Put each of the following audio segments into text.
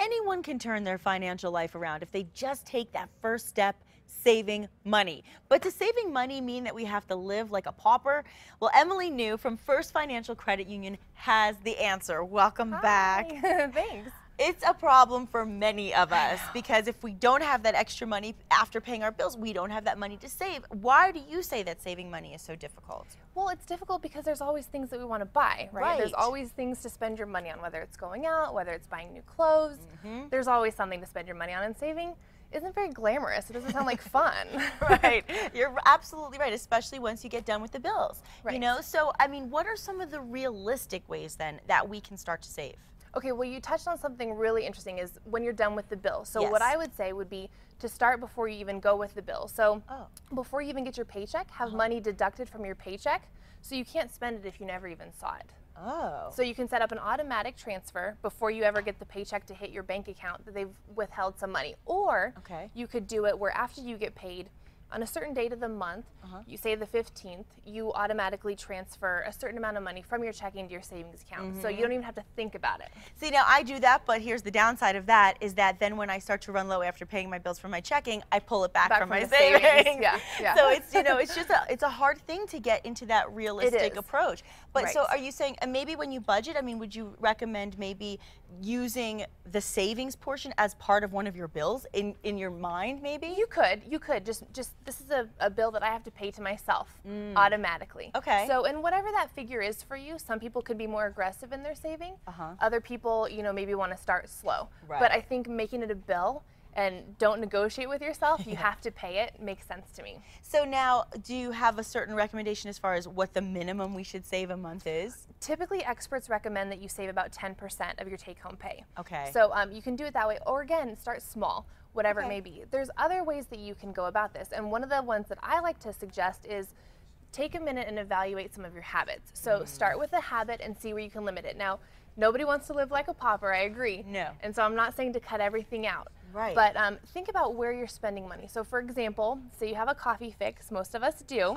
anyone can turn their financial life around if they just take that first step, saving money. But does saving money mean that we have to live like a pauper? Well, Emilee New from First Financial Credit Union has the answer. Welcome back. Thanks. It's a problem for many of us because if we don't have that extra money after paying our bills, we don't have that money to save. Why do you say that saving money is so difficult? Well, it's difficult because there's always things that we want to buy, right? There's always things to spend your money on, whether it's going out, whether it's buying new clothes. There's always something to spend your money on, and saving isn't very glamorous. It doesn't sound like fun. Right. You're absolutely right, especially once you get done with the bills. Right. You know, so I mean, what are some of the realistic ways then that we can start to save? Okay, well, you touched on something really interesting is when you're done with the bill. So what I would say would be to start before you even go with the bill. So before you even get your paycheck, have money deducted from your paycheck so you can't spend it if you never even saw it. Oh. So you can set up an automatic transfer before you ever get the paycheck to hit your bank account that they've withheld some money. Or you could do it where after you get paid, on a certain date of the month, you say the 15th, you automatically transfer a certain amount of money from your checking to your savings account. So you don't even have to think about it. See, now I do that, but here's the downside of that is that then when I start to run low after paying my bills from my checking, I pull it back from my savings. Yeah. So it's, you know, it's just it's a hard thing to get into that realistic approach. But so are you saying maybe when you budget, I mean, would you recommend maybe using the savings portion as part of one of your bills in your mind maybe? You could. Just this is a bill that I have to pay to myself automatically. Okay. So, and whatever that figure is for you, some people could be more aggressive in their saving. Other people, you know, maybe want to start slow. But I think making it a bill and don't negotiate with yourself, you have to pay it, makes sense to me. So now, do you have a certain recommendation as far as what the minimum we should save a month is? Typically, experts recommend that you save about 10% of your take-home pay. Okay. So you can do it that way, or again, start small, whatever it may be. There's other ways that you can go about this, and one of the ones that I like to suggest is take a minute and evaluate some of your habits. So start with a habit and see where you can limit it. Now, nobody wants to live like a pauper, I agree. No. And so I'm not saying to cut everything out. Right. But think about where you're spending money. So for example, say you have a coffee fix, most of us do.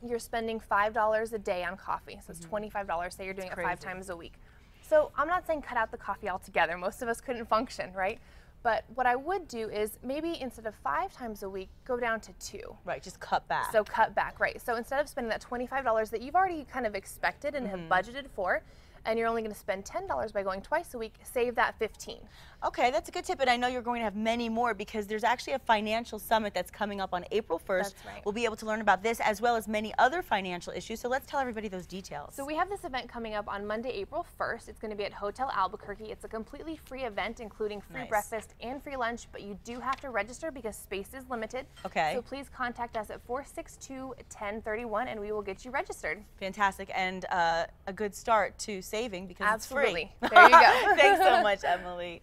You're spending $5 a day on coffee. So it's $25, say you're doing it 5 times a week. So I'm not saying cut out the coffee altogether. Most of us couldn't function, right? But what I would do is maybe instead of 5 times a week, go down to 2. Right, just cut back. So cut back, right. So instead of spending that $25 that you've already kind of expected and have budgeted for, and you're only going to spend $10 by going twice a week, save that $15. Okay, that's a good tip, and I know you're going to have many more because there's actually a financial summit that's coming up on April 1st. That's right. We'll be able to learn about this as well as many other financial issues, so let's tell everybody those details. So we have this event coming up on Monday, April 1st. It's going to be at Hotel Albuquerque. It's a completely free event, including free breakfast and free lunch, but you do have to register because space is limited. Okay. So please contact us at 462-1031 and we will get you registered. Fantastic, and a good start to saving because Absolutely. it's free. There you go. Thanks so much, Emilee.